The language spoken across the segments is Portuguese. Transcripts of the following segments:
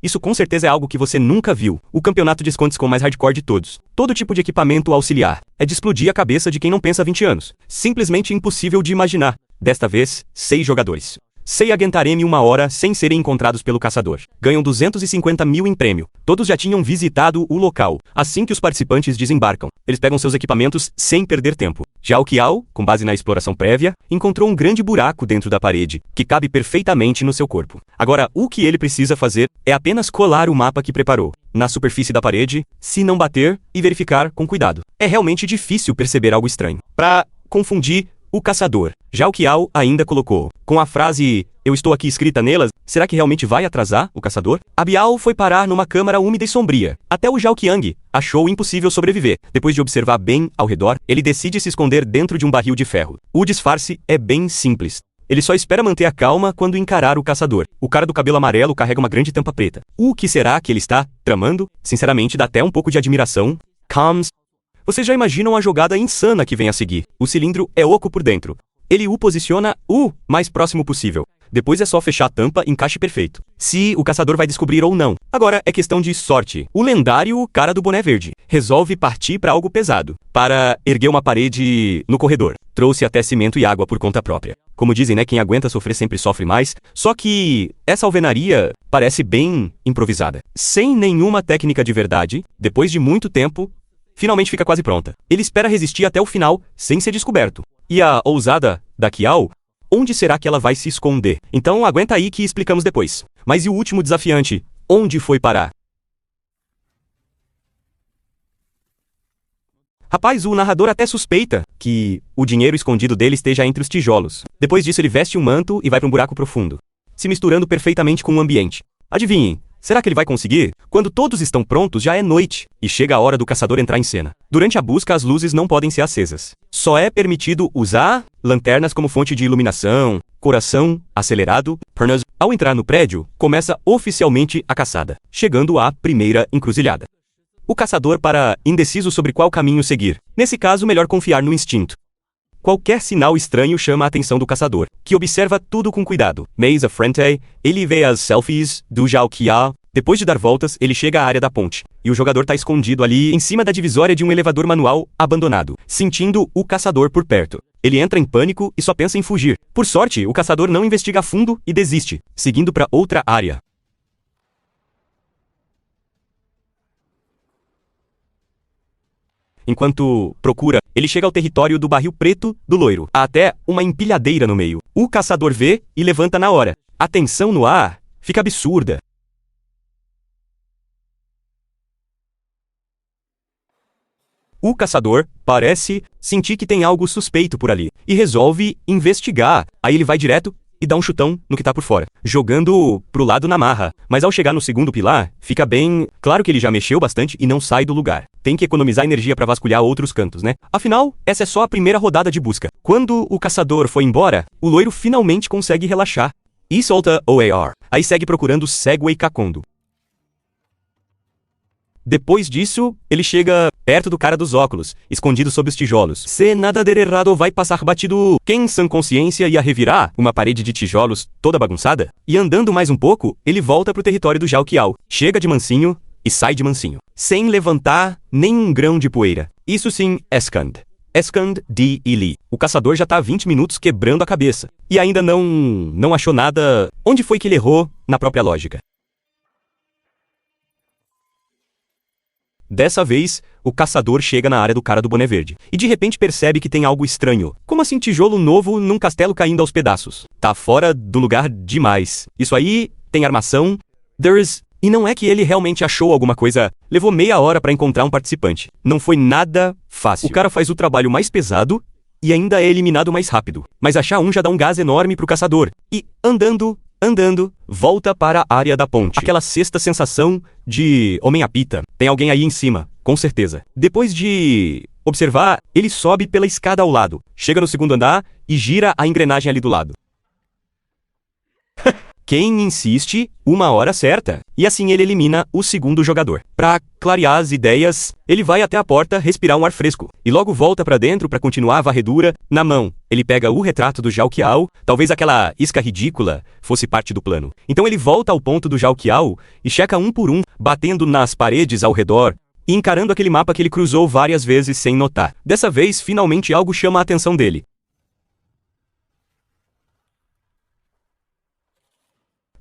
Isso com certeza é algo que você nunca viu. O campeonato de esconde-esconde mais hardcore de todos. Todo tipo de equipamento auxiliar. É de explodir a cabeça de quem não pensa há 20 anos. Simplesmente impossível de imaginar. Desta vez, 6 jogadores. 6 aguentarem 1 hora sem serem encontrados pelo caçador. Ganham 250 mil em prêmio. Todos já tinham visitado o local. Assim que os participantes desembarcam, eles pegam seus equipamentos sem perder tempo. Já o Kiao, com base na exploração prévia, encontrou um grande buraco dentro da parede, que cabe perfeitamente no seu corpo. Agora, o que ele precisa fazer é apenas colar o mapa que preparou na superfície da parede, se não bater, e verificar com cuidado. É realmente difícil perceber algo estranho. Para confundir o caçador. Já o Kiao ainda colocou, com a frase "eu estou aqui" escrita nelas, será que realmente vai atrasar o caçador? A Biao foi parar numa câmara úmida e sombria. Até o Zhao Qiang achou impossível sobreviver. Depois de observar bem ao redor, ele decide se esconder dentro de um barril de ferro. O disfarce é bem simples. Ele só espera manter a calma quando encarar o caçador. O cara do cabelo amarelo carrega uma grande tampa preta. O que será que ele está tramando? Sinceramente, dá até um pouco de admiração. Comes. Vocês já imaginam a jogada insana que vem a seguir. O cilindro é oco por dentro. Ele o posiciona o mais próximo possível. Depois é só fechar a tampa em encaixe perfeito. Se o caçador vai descobrir ou não. Agora é questão de sorte. O lendário cara do boné verde resolve partir para algo pesado. Para erguer uma parede no corredor. Trouxe até cimento e água por conta própria. Como dizem, né? Quem aguenta sofrer sempre sofre mais. Só que essa alvenaria parece bem improvisada. Sem nenhuma técnica de verdade, depois de muito tempo, finalmente fica quase pronta. Ele espera resistir até o final, sem ser descoberto. E a ousada da Kiao? Onde será que ela vai se esconder? Então aguenta aí que explicamos depois. Mas e o último desafiante? Onde foi parar? Rapaz, o narrador até suspeita que o dinheiro escondido dele esteja entre os tijolos. Depois disso ele veste um manto e vai para um buraco profundo, se misturando perfeitamente com o ambiente. Adivinhem, será que ele vai conseguir? Quando todos estão prontos já é noite, e chega a hora do caçador entrar em cena. Durante a busca as luzes não podem ser acesas. Só é permitido usar lanternas como fonte de iluminação, coração acelerado, pernas. Ao entrar no prédio, começa oficialmente a caçada, chegando à primeira encruzilhada. O caçador para indeciso sobre qual caminho seguir. Nesse caso, melhor confiar no instinto. Qualquer sinal estranho chama a atenção do caçador, que observa tudo com cuidado. Mais à frente, ele vê as selfies do Zhao Qiang. Depois de dar voltas, ele chega à área da ponte, e o jogador está escondido ali em cima da divisória de um elevador manual abandonado, sentindo o caçador por perto. Ele entra em pânico e só pensa em fugir. Por sorte, o caçador não investiga a fundo e desiste, seguindo para outra área. Enquanto procura, ele chega ao território do barril preto do loiro. Há até uma empilhadeira no meio. O caçador vê e levanta na hora. A tensão no ar fica absurda. O caçador parece sentir que tem algo suspeito por ali e resolve investigar. Aí ele vai direto e dá um chutão no que tá por fora, jogando pro lado na marra. Mas ao chegar no segundo pilar, fica bem claro que ele já mexeu bastante e não sai do lugar. Tem que economizar energia para vasculhar outros cantos, né? Afinal, essa é só a primeira rodada de busca. Quando o caçador foi embora, o loiro finalmente consegue relaxar e solta o AR. Aí segue procurando Segway Kakondo. Depois disso, ele chega perto do cara dos óculos, escondido sob os tijolos. Se nada der errado, vai passar batido. Quem sã consciência ia revirar uma parede de tijolos toda bagunçada? E andando mais um pouco, ele volta pro território do Zhao Qiang. Chega de mansinho e sai de mansinho, sem levantar nem um grão de poeira. Isso sim, escond de Ili. O caçador já tá há 20 minutos quebrando a cabeça. E ainda não achou nada. Onde foi que ele errou na própria lógica? Dessa vez, o caçador chega na área do cara do boné verde. E de repente percebe que tem algo estranho. Como assim tijolo novo num castelo caindo aos pedaços? Tá fora do lugar demais. Isso aí tem armação. E não é que ele realmente achou alguma coisa. Levou meia hora pra encontrar um participante. Não foi nada fácil. O cara faz o trabalho mais pesado e ainda é eliminado mais rápido. Mas achar um já dá um gás enorme pro caçador. E andando, volta para a área da ponte. Aquela sexta sensação de homem-apita. Tem alguém aí em cima, com certeza. Depois de observar, ele sobe pela escada ao lado, chega no segundo andar e gira a engrenagem ali do lado. Quem insiste, uma hora certa. E assim ele elimina o segundo jogador. Pra clarear as ideias, ele vai até a porta respirar um ar fresco. E logo volta pra dentro pra continuar a varredura. Na mão, ele pega o retrato do Zhao Qiao. Talvez aquela isca ridícula fosse parte do plano. Então ele volta ao ponto do Zhao Qiao e checa um por um, batendo nas paredes ao redor e encarando aquele mapa que ele cruzou várias vezes sem notar. Dessa vez, finalmente algo chama a atenção dele.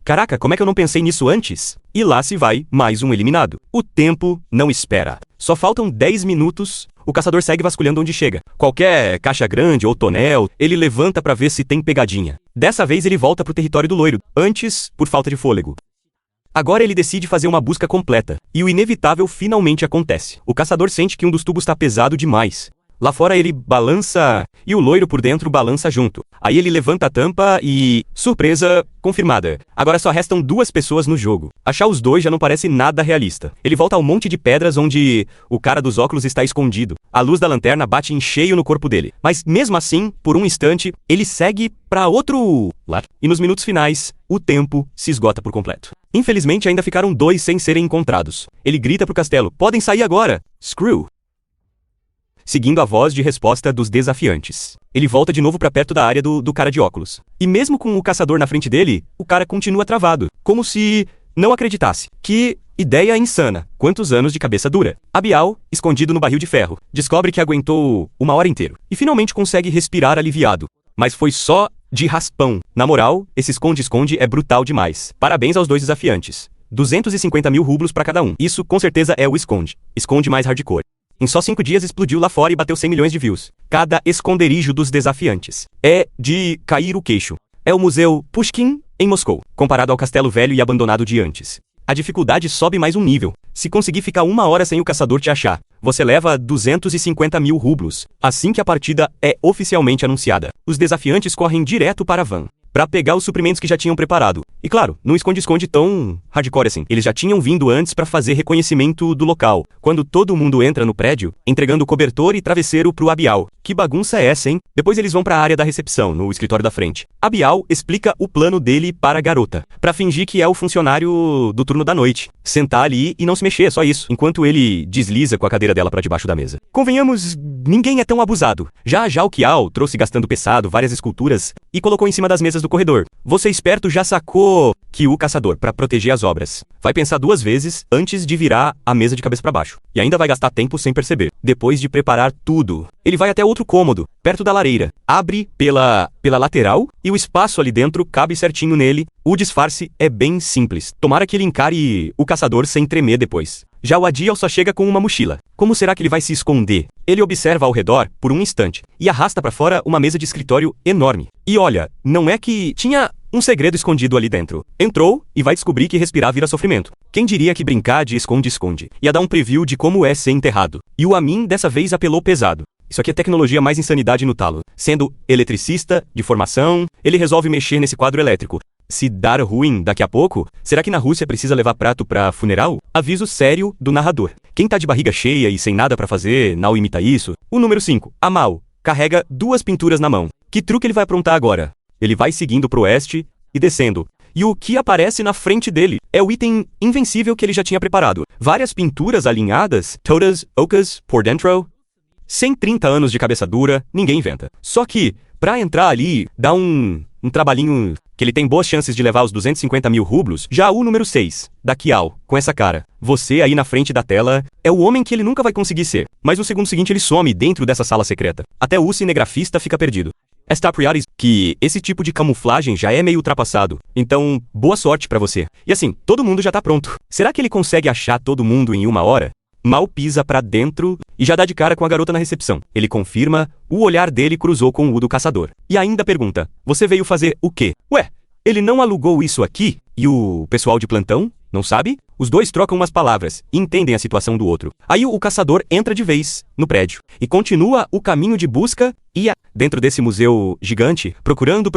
Caraca, como é que eu não pensei nisso antes? E lá se vai, mais um eliminado. O tempo não espera. Só faltam 10 minutos, o caçador segue vasculhando onde chega. Qualquer caixa grande ou tonel, ele levanta pra ver se tem pegadinha. Dessa vez ele volta pro território do loiro, antes por falta de fôlego. Agora ele decide fazer uma busca completa, e o inevitável finalmente acontece. O caçador sente que um dos tubos está pesado demais. Lá fora ele balança e o loiro por dentro balança junto. Aí ele levanta a tampa e... surpresa confirmada. Agora só restam 2 pessoas no jogo. Achar os dois já não parece nada realista. Ele volta ao monte de pedras onde o cara dos óculos está escondido. A luz da lanterna bate em cheio no corpo dele. Mas mesmo assim, por um instante, ele segue para outro lado. E nos minutos finais, o tempo se esgota por completo. Infelizmente ainda ficaram 2 sem serem encontrados. Ele grita pro castelo, podem sair agora! Screw! Seguindo a voz de resposta dos desafiantes. Ele volta de novo pra perto da área do cara de óculos. E mesmo com o caçador na frente dele, o cara continua travado. Como se não acreditasse. Que ideia insana. Quantos anos de cabeça dura. Abial, escondido no barril de ferro, descobre que aguentou 1 hora inteira. E finalmente consegue respirar aliviado. Mas foi só de raspão. Na moral, esse esconde-esconde é brutal demais. Parabéns aos 2 desafiantes. 250 mil rublos pra cada um. Isso com certeza é o esconde. Esconde mais hardcore. Em só 5 dias explodiu lá fora e bateu 100 milhões de views. Cada esconderijo dos desafiantes. É de cair o queixo. É o Museu Pushkin, em Moscou, comparado ao castelo velho e abandonado de antes. A dificuldade sobe mais um nível. Se conseguir ficar 1 hora sem o caçador te achar, você leva 250 mil rublos. Assim que a partida é oficialmente anunciada, os desafiantes correm direto para a van pra pegar os suprimentos que já tinham preparado. E claro, não esconde-esconde tão hardcore assim. Eles já tinham vindo antes pra fazer reconhecimento do local, quando todo mundo entra no prédio, entregando cobertor e travesseiro pro Abial. Que bagunça é essa, hein? Depois eles vão pra área da recepção, no escritório da frente. Abial explica o plano dele para a garota, pra fingir que é o funcionário do turno da noite. Sentar ali e não se mexer, só isso, enquanto ele desliza com a cadeira dela pra debaixo da mesa. Convenhamos, ninguém é tão abusado. Já o Qiao trouxe gastando pesado várias esculturas e colocou em cima das mesas do corredor. Você esperto já sacou que o caçador, pra proteger as obras, vai pensar 2 vezes antes de virar a mesa de cabeça pra baixo. E ainda vai gastar tempo sem perceber. Depois de preparar tudo, ele vai até outro cômodo, perto da lareira. Abre pela lateral e o espaço ali dentro cabe certinho nele. O disfarce é bem simples. Tomara que ele encare o caçador sem tremer depois. Já o Adiel só chega com uma mochila. Como será que ele vai se esconder? Ele observa ao redor por um instante e arrasta pra fora uma mesa de escritório enorme. E olha, não é que tinha um segredo escondido ali dentro. Entrou e vai descobrir que respirar vira sofrimento. Quem diria que brincar de esconde-esconde ia dar um preview de como é ser enterrado. E o Amin dessa vez apelou pesado. Isso aqui é tecnologia mais insanidade no talo. Sendo eletricista, de formação, ele resolve mexer nesse quadro elétrico. Se dar ruim daqui a pouco, será que na Rússia precisa levar prato pra funeral? Aviso sério do narrador. Quem tá de barriga cheia e sem nada pra fazer, não imita isso. O número 5, Amal, carrega 2 pinturas na mão. Que truque ele vai aprontar agora? Ele vai seguindo pro oeste e descendo. E o que aparece na frente dele é o item invencível que ele já tinha preparado. Várias pinturas alinhadas, todas, ocas, por dentro. 130 anos de cabeça dura, ninguém inventa. Só que, pra entrar ali, dá um trabalhinho que ele tem boas chances de levar os 250 mil rublos. Já o número 6, da Qiao, com essa cara. Você aí na frente da tela é o homem que ele nunca vai conseguir ser. Mas no segundo seguinte ele some dentro dessa sala secreta. Até o cinegrafista fica perdido. Está priori que esse tipo de camuflagem já é meio ultrapassado. Então, boa sorte pra você. E assim, todo mundo já tá pronto. Será que ele consegue achar todo mundo em 1 hora? Mal pisa pra dentro e já dá de cara com a garota na recepção. Ele confirma, o olhar dele cruzou com o do caçador. E ainda pergunta, você veio fazer o quê? Ué, ele não alugou isso aqui? E o pessoal de plantão? Não sabe? Os dois trocam umas palavras e entendem a situação do outro. Aí o caçador entra de vez no prédio e continua o caminho de busca dentro desse museu gigante, procurando.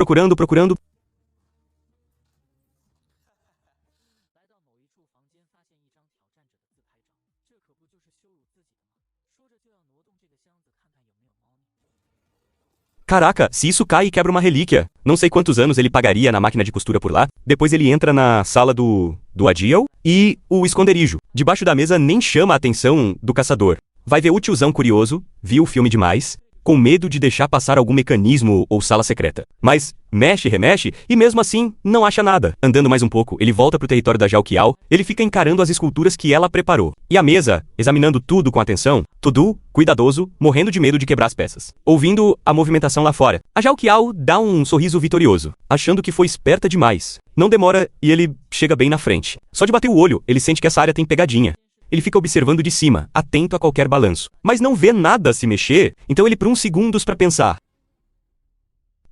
Caraca, se isso cai e quebra uma relíquia. Não sei quantos anos ele pagaria na máquina de costura por lá. Depois ele entra na sala do Adiel e o esconderijo. Debaixo da mesa nem chama a atenção do caçador. Vai ver o tiozão curioso, viu o filme demais, com medo de deixar passar algum mecanismo ou sala secreta. Mas mexe, remexe, e mesmo assim não acha nada. Andando mais um pouco, ele volta pro território da Jalkial, ele fica encarando as esculturas que ela preparou. E a mesa, examinando tudo com atenção, tudo cuidadoso, morrendo de medo de quebrar as peças. Ouvindo a movimentação lá fora, a Jalkial dá um sorriso vitorioso, achando que foi esperta demais. Não demora e ele chega bem na frente. Só de bater o olho, ele sente que essa área tem pegadinha. Ele fica observando de cima, atento a qualquer balanço. Mas não vê nada se mexer, então ele por uns segundos para pensar.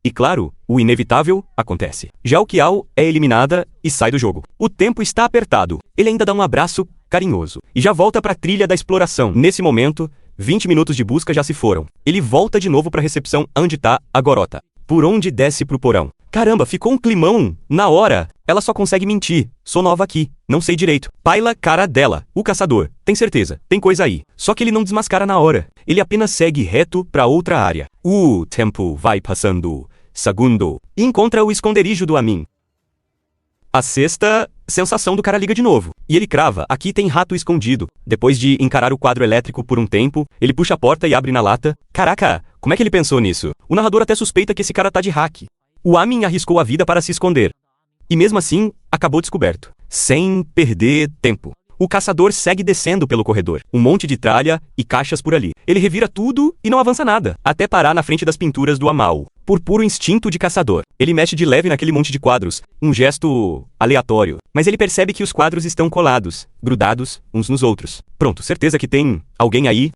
E claro, o inevitável acontece. Jalkial é eliminada e sai do jogo. O tempo está apertado. Ele ainda dá um abraço carinhoso. E já volta para a trilha da exploração. Nesse momento, 20 minutos de busca já se foram. Ele volta de novo para a recepção onde tá a Gorota. Por onde desce pro porão. Caramba, ficou um climão. Na hora, ela só consegue mentir. Sou nova aqui, não sei direito. Paila cara dela, o caçador. Tem certeza, tem coisa aí. Só que ele não desmascara na hora. Ele apenas segue reto pra outra área. O tempo vai passando. Segundo. E encontra o esconderijo do Amin. A sexta sensação do cara liga de novo. E ele crava, aqui tem rato escondido. Depois de encarar o quadro elétrico por um tempo, ele puxa a porta e abre na lata. Caraca, como é que ele pensou nisso? O narrador até suspeita que esse cara tá de hack. O Amin arriscou a vida para se esconder. E mesmo assim, acabou descoberto. Sem perder tempo. O caçador segue descendo pelo corredor. Um monte de tralha e caixas por ali. Ele revira tudo e não avança nada. Até parar na frente das pinturas do Amal. Por puro instinto de caçador. Ele mexe de leve naquele monte de quadros. Um gesto aleatório. Mas ele percebe que os quadros estão colados. Grudados uns nos outros. Pronto, certeza que tem alguém aí.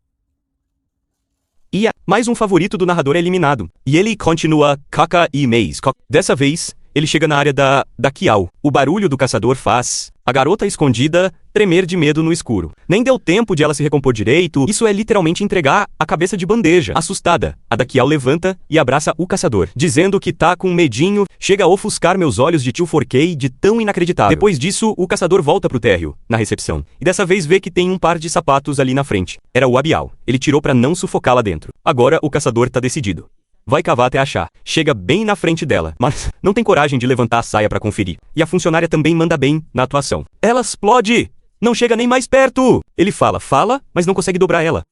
E mais um favorito do narrador é eliminado. E ele continua caca e mês. Dessa vez, ele chega na área da Kial. O barulho do caçador faz a garota escondida tremer de medo no escuro. Nem deu tempo de ela se recompor direito. Isso é literalmente entregar a cabeça de bandeja. Assustada, a da Kial levanta e abraça o caçador, dizendo que tá com medinho. Chega a ofuscar meus olhos de tio Forkei de tão inacreditável. Depois disso, o caçador volta pro térreo, na recepção. E dessa vez vê que tem um par de sapatos ali na frente. Era o Abial. Ele tirou pra não sufocar lá dentro. Agora o caçador tá decidido. Vai cavar até achar. Chega bem na frente dela, mas não tem coragem de levantar a saia pra conferir. E a funcionária também manda bem na atuação. Ela explode! Não chega nem mais perto! Ele fala, mas não consegue dobrar ela.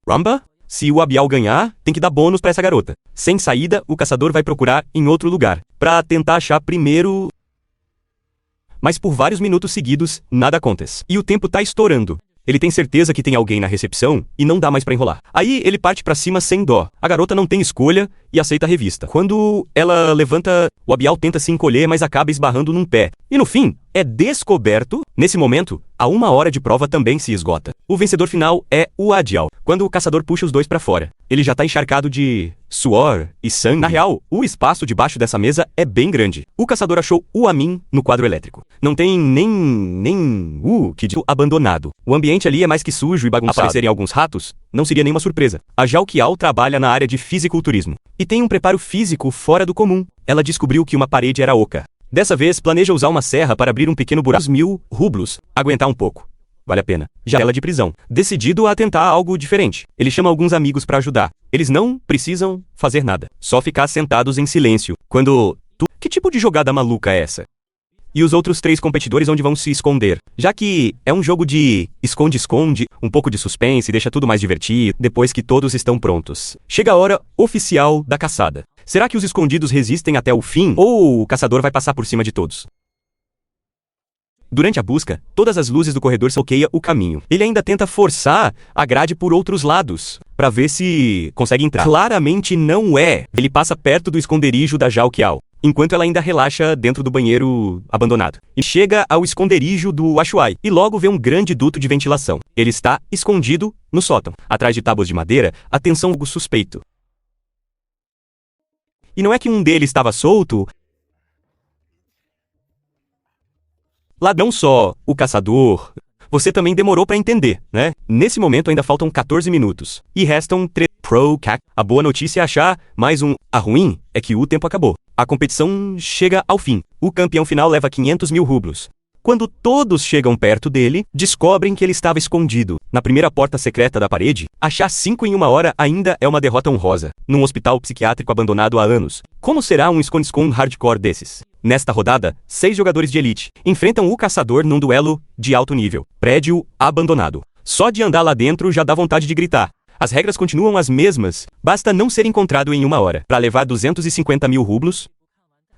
Ramba? Se o Abial ganhar, tem que dar bônus pra essa garota. Sem saída, o caçador vai procurar em outro lugar, pra tentar achar primeiro. Mas por vários minutos seguidos, nada acontece. E o tempo tá estourando. Ele tem certeza que tem alguém na recepção e não dá mais pra enrolar. Aí ele parte pra cima sem dó. A garota não tem escolha e aceita a revista. Quando ela levanta, o Abial tenta se encolher, mas acaba esbarrando num pé. E no fim, é descoberto. Nesse momento, a 1 hora de prova também se esgota. O vencedor final é o Adial, quando o caçador puxa os dois pra fora. Ele já tá encharcado de suor e sangue. Na real, o espaço debaixo dessa mesa é bem grande. O caçador achou o Amin no quadro elétrico. Não tem nem que diz abandonado. O ambiente ali é mais que sujo e bagunçado. Aparecerem alguns ratos, não seria nenhuma surpresa. A Jalkial trabalha na área de fisiculturismo. E tem um preparo físico fora do comum. Ela descobriu que uma parede era oca. Dessa vez, planeja usar uma serra para abrir um pequeno buraco. 1000 rublos. Aguentar um pouco. Vale a pena. Já ela de prisão. Decidido a tentar algo diferente. Ele chama alguns amigos para ajudar. Eles não precisam fazer nada. Só ficar sentados em silêncio. Quando... Que tipo de jogada maluca é essa? E os outros 3 competidores onde vão se esconder? Já que é um jogo de esconde-esconde, um pouco de suspense, deixa tudo mais divertido, depois que todos estão prontos. Chega a hora oficial da caçada. Será que os escondidos resistem até o fim? Ou o caçador vai passar por cima de todos? Durante a busca, todas as luzes do corredor bloqueiam o caminho. Ele ainda tenta forçar a grade por outros lados, pra ver se consegue entrar. Claramente não é. Ele passa perto do esconderijo da Jalkial, enquanto ela ainda relaxa dentro do banheiro abandonado. E chega ao esconderijo do Ashuai, e logo vê um grande duto de ventilação. Ele está escondido no sótão. Atrás de tábuas de madeira, atenção algo suspeito. E não é que um deles estava solto. Ladrão só, o caçador. Você também demorou pra entender, né? Nesse momento ainda faltam 14 minutos. E restam 3 pro cac. A boa notícia é achar mais um. A ruim é que o tempo acabou. A competição chega ao fim. O campeão final leva 500 mil rublos. Quando todos chegam perto dele, descobrem que ele estava escondido na primeira porta secreta da parede. Achar 5 em 1 hora ainda é uma derrota honrosa, num hospital psiquiátrico abandonado há anos. Como será um esconde-esconde hardcore desses? Nesta rodada, 6 jogadores de elite enfrentam o caçador num duelo de alto nível. Prédio abandonado. Só de andar lá dentro já dá vontade de gritar. As regras continuam as mesmas, basta não ser encontrado em 1 hora para levar 250 mil rublos.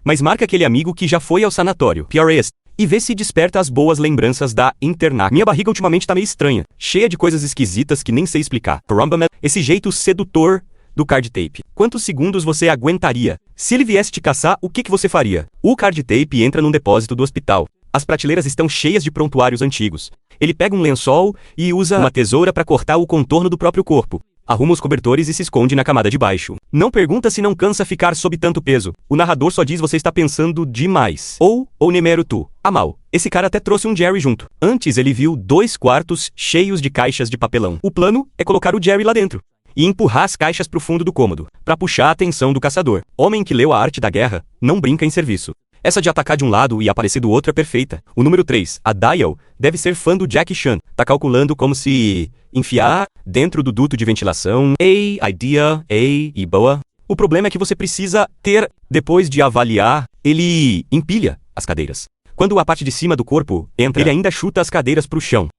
Mas marca aquele amigo que já foi ao sanatório, PRS, e vê se desperta as boas lembranças da internat. Minha barriga ultimamente tá meio estranha, cheia de coisas esquisitas que nem sei explicar. Caramba, esse jeito sedutor do card tape. Quantos segundos você aguentaria? Se ele viesse te caçar, o que você faria? O card tape entra num depósito do hospital. As prateleiras estão cheias de prontuários antigos. Ele pega um lençol e usa uma tesoura para cortar o contorno do próprio corpo. Arruma os cobertores e se esconde na camada de baixo. Não pergunta se não cansa ficar sob tanto peso. O narrador só diz você está pensando demais. Ou Nemero tu. Mal. Esse cara até trouxe um Jerry junto. Antes ele viu 2 quartos cheios de caixas de papelão. O plano é colocar o Jerry lá dentro e empurrar as caixas para o fundo do cômodo, para puxar a atenção do caçador. Homem que leu A Arte da Guerra não brinca em serviço. Essa de atacar de um lado e aparecer do outro é perfeita. O número 3, a Dial, deve ser fã do Jackie Chan. Tá calculando como se enfiar dentro do duto de ventilação. Ei, idea, ei, e boa. O problema é que você precisa ter, depois de avaliar, ele empilha as cadeiras. Quando a parte de cima do corpo entra, ele ainda chuta as cadeiras pro chão,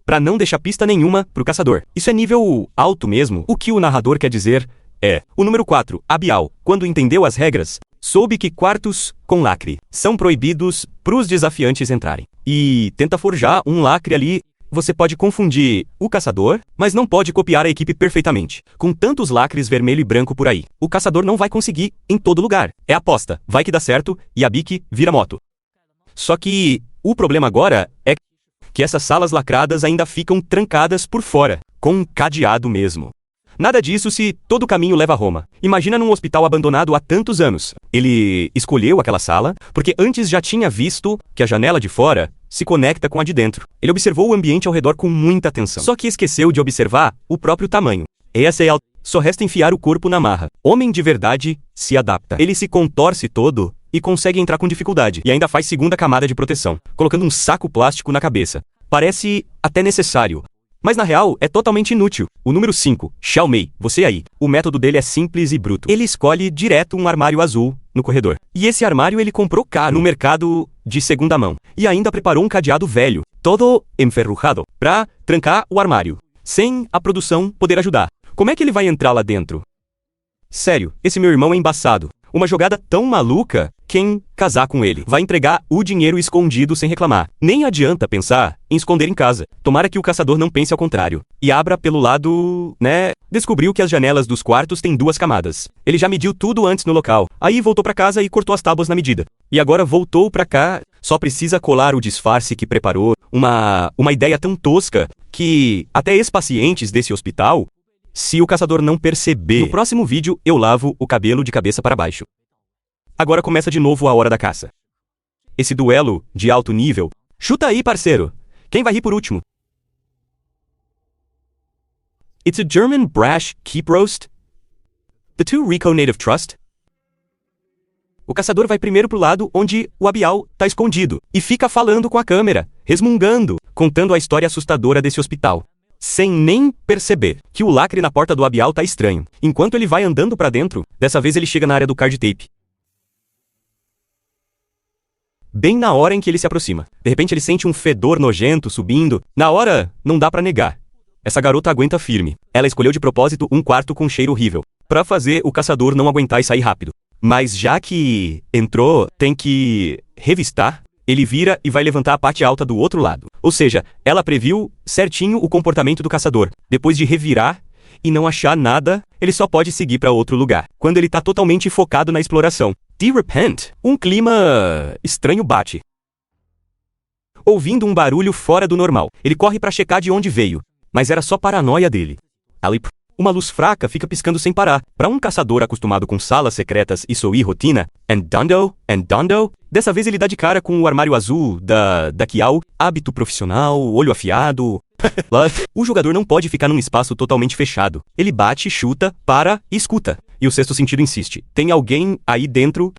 pra não deixar pista nenhuma pro caçador. Isso é nível alto mesmo. O que o narrador quer dizer é: o número 4, a Bial, quando entendeu as regras, soube que quartos com lacre são proibidos pros desafiantes entrarem. E tenta forjar um lacre ali. Você pode confundir o caçador, mas não pode copiar a equipe perfeitamente. Com tantos lacres vermelho e branco por aí, o caçador não vai conseguir em todo lugar. É aposta, vai que dá certo, e a bique vira moto. Só que o problema agora é que essas salas lacradas ainda ficam trancadas por fora, com um cadeado mesmo. Nada disso se todo caminho leva a Roma. Imagina num hospital abandonado há tantos anos. Ele escolheu aquela sala porque antes já tinha visto que a janela de fora se conecta com a de dentro. Ele observou o ambiente ao redor com muita atenção. Só que esqueceu de observar o próprio tamanho. Essa é a... Só resta enfiar o corpo na marra. Homem de verdade se adapta. Ele se contorce todo e consegue entrar com dificuldade. E ainda faz segunda camada de proteção, colocando um saco plástico na cabeça. Parece até necessário, mas na real é totalmente inútil. O número 5, Xiao Mei, você aí. O método dele é simples e bruto. Ele escolhe direto um armário azul no corredor. E esse armário ele comprou caro no mercado de segunda mão. E ainda preparou um cadeado velho, todo enferrujado, pra trancar o armário, sem a produção poder ajudar. Como é que ele vai entrar lá dentro? Sério, esse meu irmão é embaçado. Uma jogada tão maluca, quem casar com ele vai entregar o dinheiro escondido sem reclamar. Nem adianta pensar em esconder em casa. Tomara que o caçador não pense ao contrário. E abra pelo lado, né? Descobriu que as janelas dos quartos têm 2 camadas. Ele já mediu tudo antes no local. Aí voltou pra casa e cortou as tábuas na medida. E agora voltou pra cá. Só precisa colar o disfarce que preparou. Uma ideia tão tosca que até ex-pacientes desse hospital, se o caçador não perceber, no próximo vídeo eu lavo o cabelo de cabeça para baixo. Agora começa de novo a hora da caça. Esse duelo de alto nível. Chuta aí, parceiro. Quem vai rir por último? It's a German brash keep roast? The two Rico native trust? O caçador vai primeiro pro lado onde o Abial tá escondido e fica falando com a câmera, resmungando, contando a história assustadora desse hospital, sem nem perceber que o lacre na porta do Abial tá estranho. Enquanto ele vai andando pra dentro, dessa vez ele chega na área do card tape. Bem na hora em que ele se aproxima. De repente ele sente um fedor nojento subindo. Na hora, não dá pra negar. Essa garota aguenta firme. Ela escolheu de propósito um quarto com cheiro horrível, pra fazer o caçador não aguentar e sair rápido. Mas já que entrou, tem que revistar. Ele vira e vai levantar a parte alta do outro lado. Ou seja, ela previu certinho o comportamento do caçador. Depois de revirar e não achar nada, ele só pode seguir para outro lugar. Quando ele tá totalmente focado na exploração. De repente, um clima estranho bate. Ouvindo um barulho fora do normal, ele corre para checar de onde veio. Mas era só paranoia dele. Ali, uma luz fraca fica piscando sem parar. Para um caçador acostumado com salas secretas e sua rotina, andando, dessa vez ele dá de cara com o armário azul da Kiao, hábito profissional, olho afiado. O jogador não pode ficar num espaço totalmente fechado. Ele bate, chuta, para e escuta. E o sexto sentido insiste. Tem alguém aí dentro?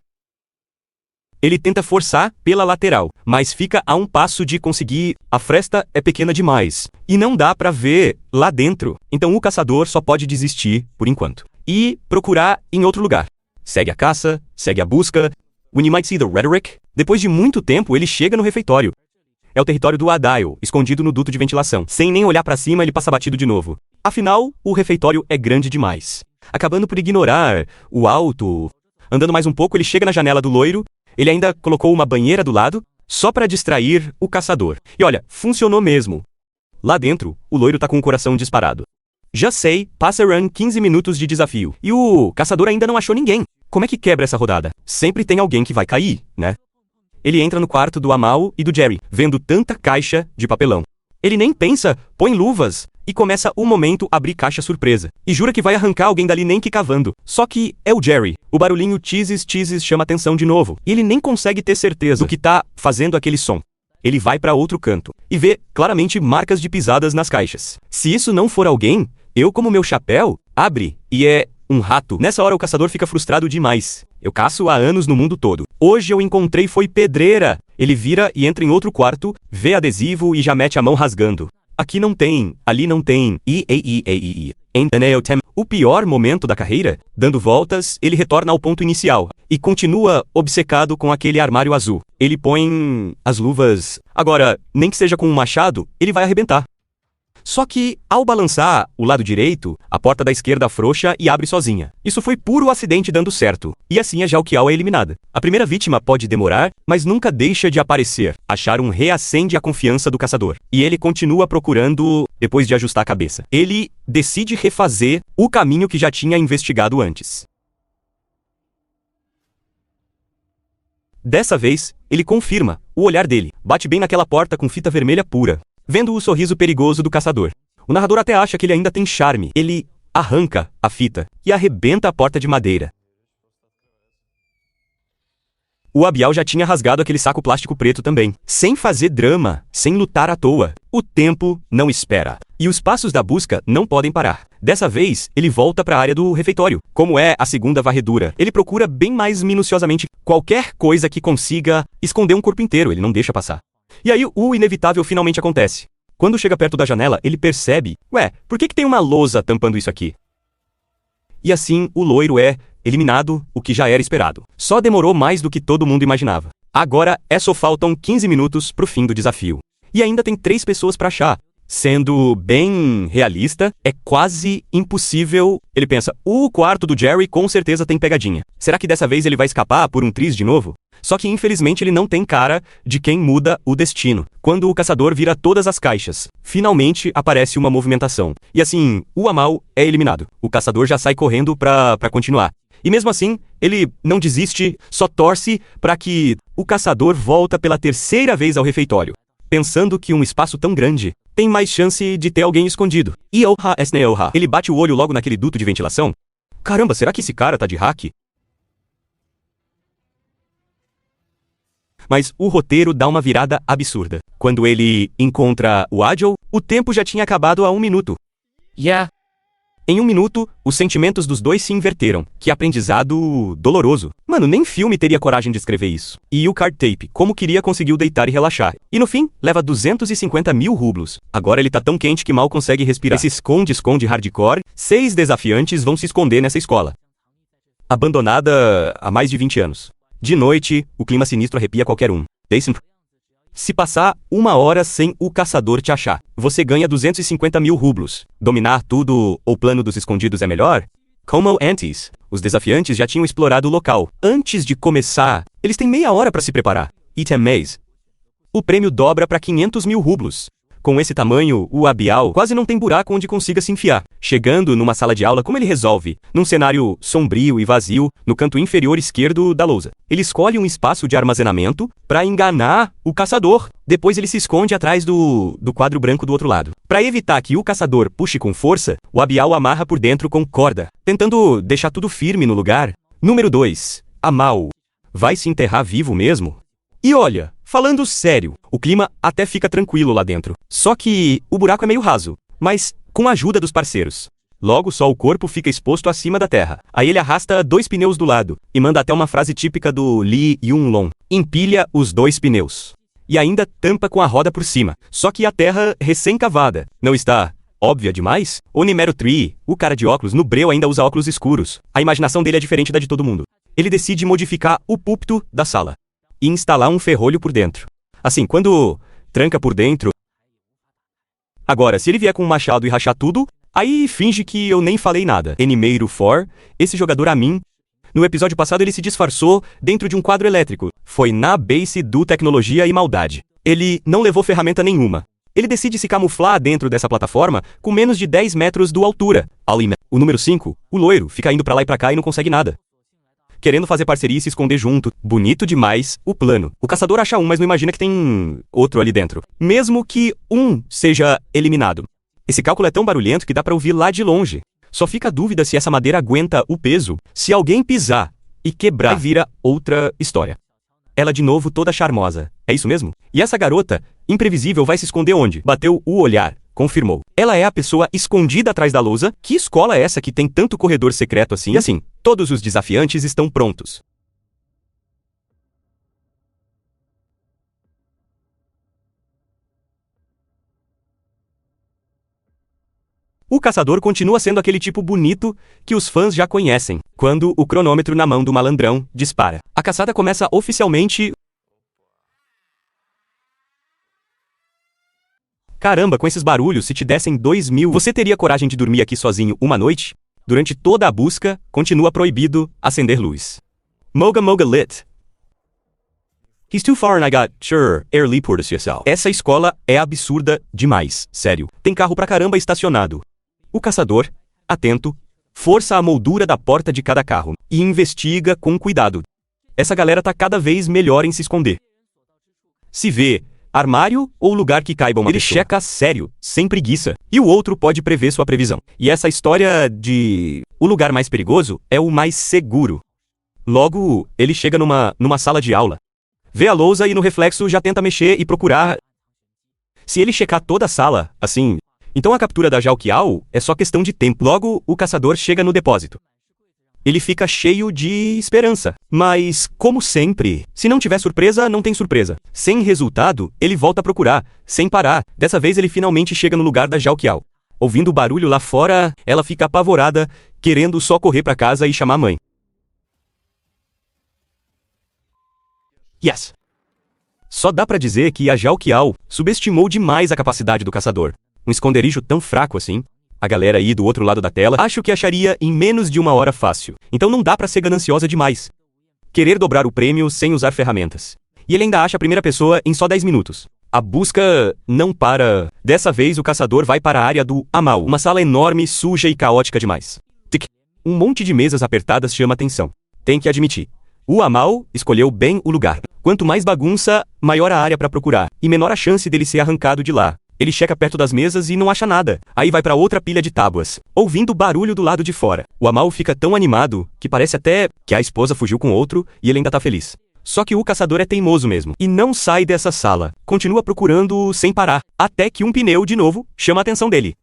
Ele tenta forçar pela lateral, mas fica a um passo de conseguir. A fresta é pequena demais e não dá pra ver lá dentro. Então o caçador só pode desistir por enquanto e procurar em outro lugar. Segue a caça, segue a busca. When you might see the rhetoric. Depois de muito tempo, ele chega no refeitório. É o território do Adile, escondido no duto de ventilação. Sem nem olhar pra cima, ele passa batido de novo. Afinal, o refeitório é grande demais. Acabando por ignorar o alto. Andando mais um pouco, ele chega na janela do loiro. Ele ainda colocou uma banheira do lado, só pra distrair o caçador. E olha, funcionou mesmo. Lá dentro, o loiro tá com o coração disparado. Já sei, passa run 15 minutos de desafio. E o caçador ainda não achou ninguém. Como é que quebra essa rodada? Sempre tem alguém que vai cair, né? Ele entra no quarto do Amal e do Jerry, vendo tanta caixa de papelão. Ele nem pensa, põe luvas e começa o momento abrir caixa surpresa. E jura que vai arrancar alguém dali nem que cavando. Só que é o Jerry. O barulhinho cheeses chama atenção de novo. E ele nem consegue ter certeza do que tá fazendo aquele som. Ele vai pra outro canto e vê claramente marcas de pisadas nas caixas. Se isso não for alguém, eu como meu chapéu, abre e é um rato. Nessa hora o caçador fica frustrado demais. Eu caço há anos no mundo todo. Hoje eu encontrei foi pedreira. Ele vira e entra em outro quarto, vê adesivo e já mete a mão rasgando. Aqui não tem, ali não tem. O pior momento da carreira, dando voltas, ele retorna ao ponto inicial e continua obcecado com aquele armário azul. Ele põe as luvas. Agora, nem que seja com um machado, ele vai arrebentar. Só que, ao balançar o lado direito, a porta da esquerda afrouxa e abre sozinha. Isso foi puro acidente dando certo. E assim a Jalkial é eliminada. A primeira vítima pode demorar, mas nunca deixa de aparecer. Achar um reacende a confiança do caçador. E ele continua procurando, depois de ajustar a cabeça. Ele decide refazer o caminho que já tinha investigado antes. Dessa vez, ele confirma. O olhar dele bate bem naquela porta com fita vermelha pura. Vendo o sorriso perigoso do caçador. O narrador até acha que ele ainda tem charme. Ele arranca a fita e arrebenta a porta de madeira. O Abial já tinha rasgado aquele saco plástico preto também. Sem fazer drama, sem lutar à toa. O tempo não espera. E os passos da busca não podem parar. Dessa vez, ele volta para a área do refeitório. Como é a segunda varredura, ele procura bem mais minuciosamente qualquer coisa que consiga esconder um corpo inteiro. Ele não deixa passar. E aí o inevitável finalmente acontece. Quando chega perto da janela, ele percebe, por que tem uma lousa tampando isso aqui? E assim, o loiro é eliminado, o que já era esperado. Só demorou mais do que todo mundo imaginava. Agora, só faltam 15 minutos pro fim do desafio. E ainda tem 3 pessoas pra achar. Sendo bem realista, é quase impossível. Ele pensa, o quarto do Jerry com certeza tem pegadinha. Será que dessa vez ele vai escapar por um triz de novo? Só que infelizmente ele não tem cara de quem muda o destino. Quando o caçador vira todas as caixas, finalmente aparece uma movimentação. E assim, o Amal é eliminado. O caçador já sai correndo pra continuar. E mesmo assim, ele não desiste, só torce pra que o caçador volta pela 3ª vez ao refeitório. Pensando que um espaço tão grande tem mais chance de ter alguém escondido. E ele bate o olho logo naquele duto de ventilação. Caramba, será que esse cara tá de hack? Mas o roteiro dá uma virada absurda. Quando ele encontra o Adil, o tempo já tinha acabado há 1 minuto. Em 1 minuto, os sentimentos dos dois se inverteram. Que aprendizado doloroso. Mano, nem filme teria coragem de escrever isso. E o card tape, como queria, conseguiu deitar e relaxar. E no fim, leva 250 mil rublos. Agora ele tá tão quente que mal consegue respirar. Esse esconde-esconde hardcore, 6 desafiantes vão se esconder nessa escola. Abandonada há mais de 20 anos. De noite, o clima sinistro arrepia qualquer um. Se passar 1 hora sem o caçador te achar, você ganha 250 mil rublos. Dominar tudo ou plano dos escondidos é melhor? Como antes, os desafiantes já tinham explorado o local. Antes de começar, eles têm meia hora para se preparar. Item mês. O prêmio dobra para 500 mil rublos. Com esse tamanho, o Abial quase não tem buraco onde consiga se enfiar. Chegando numa sala de aula, como ele resolve? Num cenário sombrio e vazio, no canto inferior esquerdo da lousa. Ele escolhe um espaço de armazenamento para enganar o caçador. Depois ele se esconde atrás do quadro branco do outro lado. Para evitar que o caçador puxe com força, o Abial amarra por dentro com corda, tentando deixar tudo firme no lugar. Número 2. Amal. Vai se enterrar vivo mesmo? E olha, falando sério, o clima até fica tranquilo lá dentro. Só que o buraco é meio raso, mas com a ajuda dos parceiros. Logo só o corpo fica exposto acima da terra. Aí ele arrasta 2 pneus do lado e manda até uma frase típica do Lee Yun-long: empilha os 2 pneus. E ainda tampa com a roda por cima. Só que a terra recém-cavada não está óbvia demais? O Numero 3, o cara de óculos no breu, ainda usa óculos escuros. A imaginação dele é diferente da de todo mundo. Ele decide modificar o púlpito da sala e instalar um ferrolho por dentro. Assim, quando tranca por dentro... Agora, se ele vier com um machado e rachar tudo, aí finge que eu nem falei nada. Numero 4, esse jogador a mim... No episódio passado ele se disfarçou dentro de um quadro elétrico. Foi na base do Tecnologia e Maldade. Ele não levou ferramenta nenhuma. Ele decide se camuflar dentro dessa plataforma com menos de 10 metros de altura. O número 5, o loiro, fica indo pra lá e pra cá e não consegue nada. Querendo fazer parceria e se esconder junto. Bonito demais o plano. O caçador acha um, mas não imagina que tem outro ali dentro. Mesmo que um seja eliminado. Esse cálculo é tão barulhento que dá pra ouvir lá de longe. Só fica a dúvida se essa madeira aguenta o peso. Se alguém pisar e quebrar, vira outra história. Ela de novo toda charmosa. É isso mesmo? E essa garota, imprevisível, vai se esconder onde? Bateu o olhar. Confirmou. Ela é a pessoa escondida atrás da lousa? Que escola é essa que tem tanto corredor secreto assim? E assim, todos os desafiantes estão prontos. O caçador continua sendo aquele tipo bonito que os fãs já conhecem. Quando o cronômetro na mão do malandrão dispara, a caçada começa oficialmente. Caramba, com esses barulhos, se te dessem 2.000, você teria coragem de dormir aqui sozinho uma noite? Durante toda a busca, continua proibido acender luz. Moga Moga lit. He's too far and I got, sure, early por yourself. Essa escola é absurda demais, sério. Tem carro pra caramba estacionado. O caçador, atento, força a moldura da porta de cada carro e investiga com cuidado. Essa galera tá cada vez melhor em se esconder. Se vê armário ou lugar que caiba uma pessoa. Ele checa sério, sem preguiça. E o outro pode prever sua previsão. E essa história de... o lugar mais perigoso é o mais seguro. Logo, ele chega numa sala de aula. Vê a lousa e no reflexo já tenta mexer e procurar. Se ele checar toda a sala, assim... então a captura da Zhao Qiao é só questão de tempo. Logo, o caçador chega no depósito. Ele fica cheio de esperança. Mas, como sempre, se não tiver surpresa, não tem surpresa. Sem resultado, ele volta a procurar, sem parar. Dessa vez ele finalmente chega no lugar da Zhao Qiao. Ouvindo o barulho lá fora, ela fica apavorada, querendo só correr pra casa e chamar a mãe. Yes! Só dá pra dizer que a Zhao Qiao subestimou demais a capacidade do caçador. Um esconderijo tão fraco assim. A galera aí do outro lado da tela acho que acharia em menos de 1 hora fácil. Então não dá pra ser gananciosa demais. Querer dobrar o prêmio sem usar ferramentas. E ele ainda acha a primeira pessoa em só 10 minutos. A busca não para. Dessa vez o caçador vai para a área do Amal. Uma sala enorme, suja e caótica demais. Tic. Um monte de mesas apertadas chama atenção. Tem que admitir. O Amal escolheu bem o lugar. Quanto mais bagunça, maior a área pra procurar. E menor a chance dele ser arrancado de lá. Ele checa perto das mesas e não acha nada. Aí vai pra outra pilha de tábuas, ouvindo barulho do lado de fora. O Amal fica tão animado que parece até que a esposa fugiu com outro e ele ainda tá feliz. Só que o caçador é teimoso mesmo e não sai dessa sala. Continua procurando sem parar, até que um pneu de novo chama a atenção dele.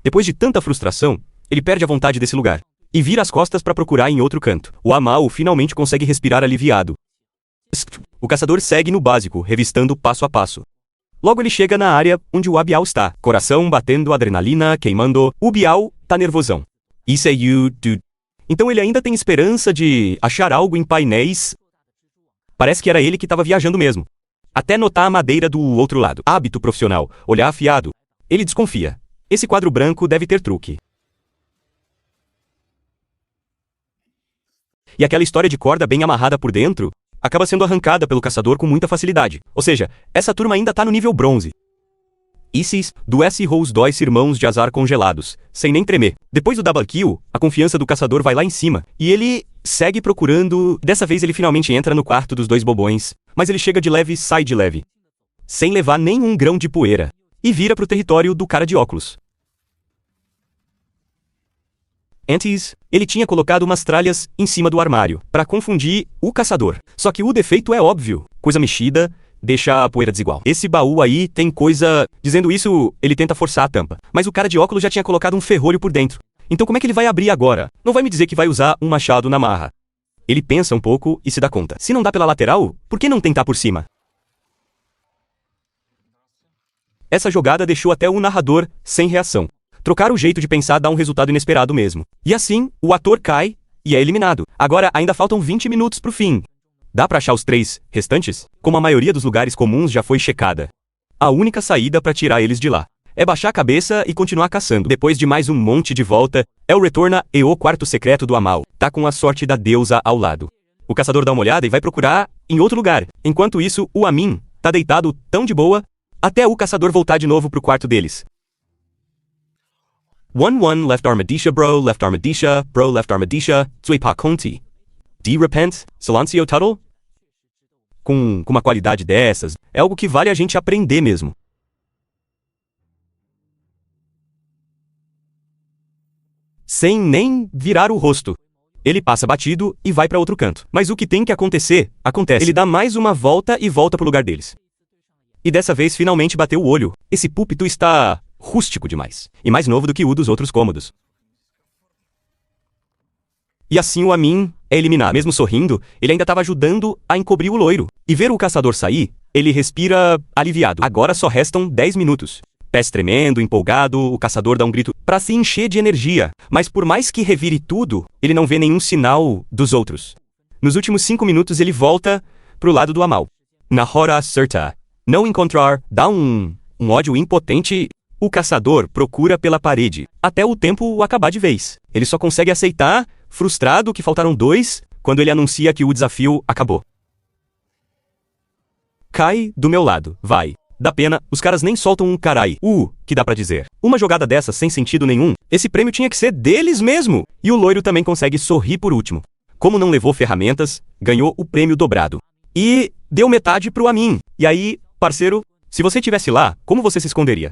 Depois de tanta frustração, ele perde a vontade desse lugar e vira as costas pra procurar em outro canto. O Amal finalmente consegue respirar aliviado. O caçador segue no básico, revistando passo a passo. Logo ele chega na área onde o Abiao está. Coração batendo, adrenalina queimando. O Biao tá nervosão. Isso é you, dude. Então ele ainda tem esperança de achar algo em painéis. Parece que era ele que estava viajando mesmo. Até notar a madeira do outro lado. Hábito profissional, olhar afiado. Ele desconfia. Esse quadro branco deve ter truque. E aquela história de corda bem amarrada por dentro acaba sendo arrancada pelo caçador com muita facilidade. Ou seja, essa turma ainda tá no nível bronze. Isis, do S-Rose 2 irmãos de azar congelados, sem nem tremer. Depois do double kill, a confiança do caçador vai lá em cima, e ele segue procurando... Dessa vez ele finalmente entra no quarto dos 2 bobões, mas ele chega de leve e sai de leve, sem levar nenhum grão de poeira, e vira pro território do cara de óculos. Antes, ele tinha colocado umas tralhas em cima do armário, para confundir o caçador. Só que o defeito é óbvio. Coisa mexida, deixa a poeira desigual. Esse baú aí tem coisa... Dizendo isso, ele tenta forçar a tampa. Mas o cara de óculos já tinha colocado um ferrolho por dentro. Então como é que ele vai abrir agora? Não vai me dizer que vai usar um machado na marra. Ele pensa um pouco e se dá conta. Se não dá pela lateral, por que não tentar por cima? Essa jogada deixou até o narrador sem reação. Trocar o jeito de pensar dá um resultado inesperado mesmo. E assim, o ator cai e é eliminado. Agora ainda faltam 20 minutos pro fim. Dá pra achar os 3 restantes? Como a maioria dos lugares comuns já foi checada. A única saída pra tirar eles de lá é baixar a cabeça e continuar caçando. Depois de mais um monte de volta, El retorna e o quarto secreto do Amal. Tá com a sorte da deusa ao lado. O caçador dá uma olhada e vai procurar em outro lugar. Enquanto isso, o Amin tá deitado tão de boa, até o caçador voltar de novo pro quarto deles. 1-1 left armadisha bro, left armadisha, bro left armadisha, Zuipa Conti. De repente, Silencio Tuttle? Com uma qualidade dessas, é algo que vale a gente aprender mesmo. Sem nem virar o rosto. Ele passa batido e vai pra outro canto. Mas o que tem que acontecer, acontece. Ele dá mais uma volta e volta pro lugar deles. E dessa vez finalmente bateu o olho. Esse púlpito está rústico demais. E mais novo do que o dos outros cômodos. E assim o Amin é eliminado. Mesmo sorrindo, ele ainda estava ajudando a encobrir o loiro. E ver o caçador sair, ele respira aliviado. Agora só restam 10 minutos. Pés tremendo, empolgado, o caçador dá um grito para se encher de energia. Mas por mais que revire tudo, ele não vê nenhum sinal dos outros. Nos últimos 5 minutos ele volta pro lado do Amal. Na hora certa. Não encontrar, dá um ódio impotente. O caçador procura pela parede, até o tempo acabar de vez. Ele só consegue aceitar, frustrado, que faltaram 2, quando ele anuncia que o desafio acabou. Cai do meu lado, vai. Dá pena, os caras nem soltam um carai. Que dá pra dizer. Uma jogada dessa sem sentido nenhum, esse prêmio tinha que ser deles mesmo. E o loiro também consegue sorrir por último. Como não levou ferramentas, ganhou o prêmio dobrado. E deu metade pro Amin. E aí, parceiro, se você tivesse lá, como você se esconderia?